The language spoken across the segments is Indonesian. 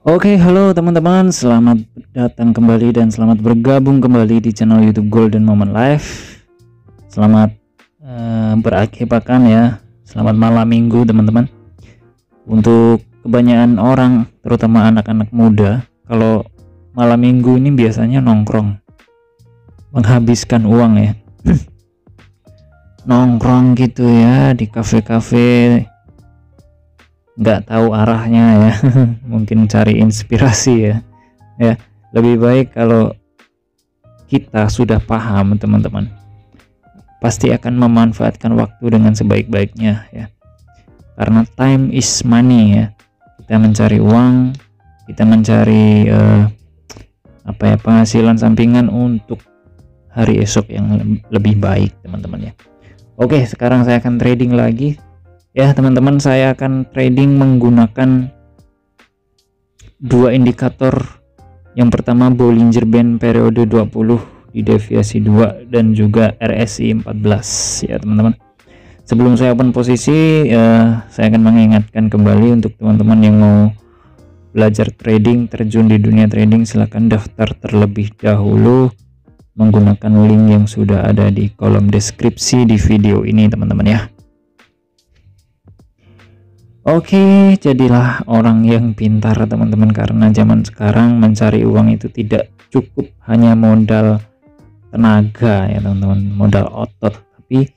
Oke, halo teman-teman, selamat datang kembali dan selamat bergabung kembali di channel YouTube Golden Moment Live. Selamat berakhir pekan ya, selamat malam minggu teman-teman. Untuk kebanyakan orang, terutama anak-anak muda, kalau malam minggu ini biasanya nongkrong, menghabiskan uang ya, nongkrong gitu ya di kafe-kafe. Nggak tahu arahnya ya. Mungkin cari inspirasi ya lebih baik kalau kita sudah paham teman-teman, pasti akan memanfaatkan waktu dengan sebaik-baiknya ya, karena time is money ya. Kita mencari uang, kita mencari penghasilan sampingan untuk hari esok yang lebih baik teman-teman ya. Oke, sekarang saya akan trading lagi ya teman-teman. Saya akan trading menggunakan dua indikator. Yang pertama Bollinger Band periode 20 di deviasi 2 dan juga RSI 14 ya teman-teman. Sebelum saya open posisi, saya akan mengingatkan kembali untuk teman-teman yang mau belajar trading, terjun di dunia trading, silahkan daftar terlebih dahulu menggunakan link yang sudah ada di kolom deskripsi di video ini teman-teman ya. Oke, jadilah orang yang pintar teman-teman, karena zaman sekarang mencari uang itu tidak cukup hanya modal tenaga ya teman-teman, modal otot, tapi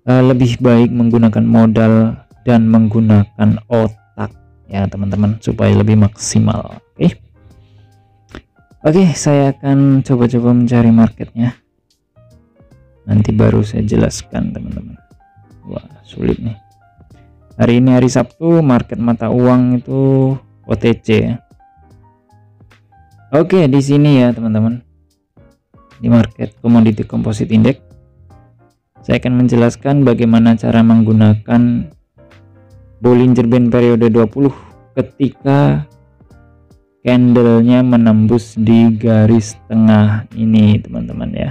lebih baik menggunakan modal dan menggunakan otak ya teman-teman, supaya lebih maksimal. Oke, saya akan coba-coba mencari marketnya, nanti baru saya jelaskan teman-teman. Wah, sulit nih. Hari ini hari Sabtu, market mata uang itu OTC. Oke, di sini ya teman-teman, di market Commodity Composite Index, saya akan menjelaskan bagaimana cara menggunakan Bollinger Band periode 20 ketika candlenya menembus di garis tengah ini teman-teman ya.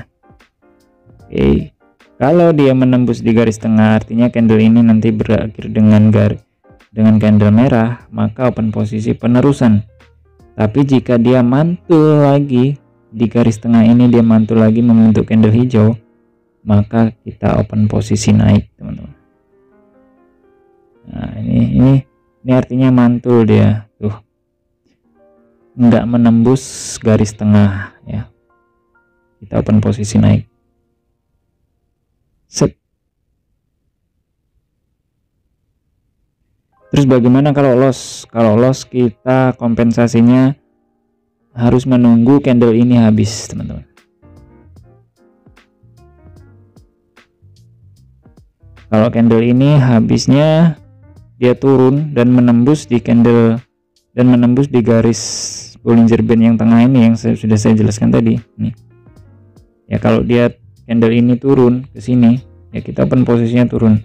Oke, kalau dia menembus di garis tengah, artinya candle ini nanti berakhir dengan candle merah, maka open posisi penerusan. Tapi jika dia mantul lagi di garis tengah ini, dia mantul lagi membentuk candle hijau, maka kita open posisi naik teman-teman. Nah, ini artinya mantul dia tuh, nggak menembus garis tengah ya, kita open posisi naik. Terus bagaimana kalau loss? Kalau loss, kita kompensasinya harus menunggu candle ini habis teman-teman. Kalau candle ini habisnya dia turun dan menembus di candle dan menembus di garis Bollinger Band yang tengah ini yang sudah saya jelaskan tadi nih. Ya, kalau dia candle ini turun ke sini ya, kita open posisinya turun.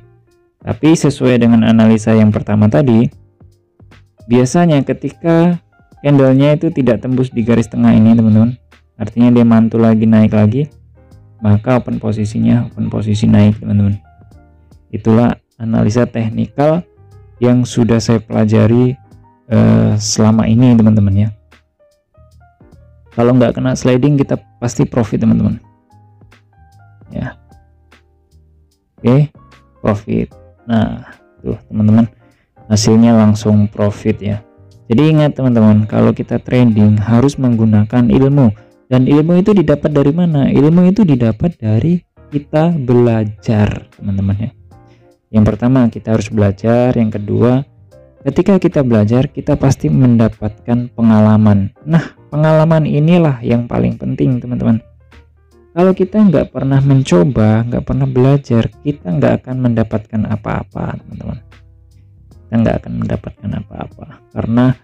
Tapi sesuai dengan analisa yang pertama tadi, biasanya ketika candlenya itu tidak tembus di garis tengah ini teman-teman, artinya dia mantul lagi, naik lagi, maka open posisinya open posisi naik teman-teman. Itulah analisa teknikal yang sudah saya pelajari selama ini teman-teman ya. Kalau nggak kena sliding, kita pasti profit teman-teman ya. Oke, profit. Nah, tuh teman-teman, hasilnya langsung profit ya. Jadi ingat teman-teman, kalau kita trading harus menggunakan ilmu, dan ilmu itu didapat dari mana? Ilmu itu didapat dari kita belajar teman-teman ya. Yang pertama, kita harus belajar. Yang kedua, ketika kita belajar, kita pasti mendapatkan pengalaman. Nah, pengalaman inilah yang paling penting teman-teman. Kalau kita nggak pernah mencoba, nggak pernah belajar, kita nggak akan mendapatkan apa-apa teman-teman. Kita nggak akan mendapatkan apa-apa, karena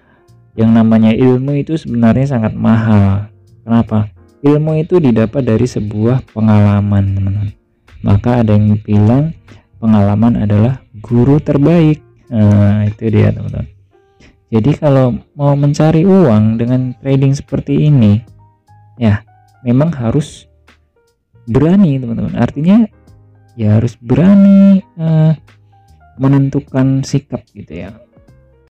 yang namanya ilmu itu sebenarnya sangat mahal. Kenapa? Ilmu itu didapat dari sebuah pengalaman teman-teman. Maka ada yang bilang pengalaman adalah guru terbaik. Nah, itu dia teman-teman. Jadi kalau mau mencari uang dengan trading seperti ini ya, memang harus berani teman-teman. Artinya ya harus berani menentukan sikap gitu ya.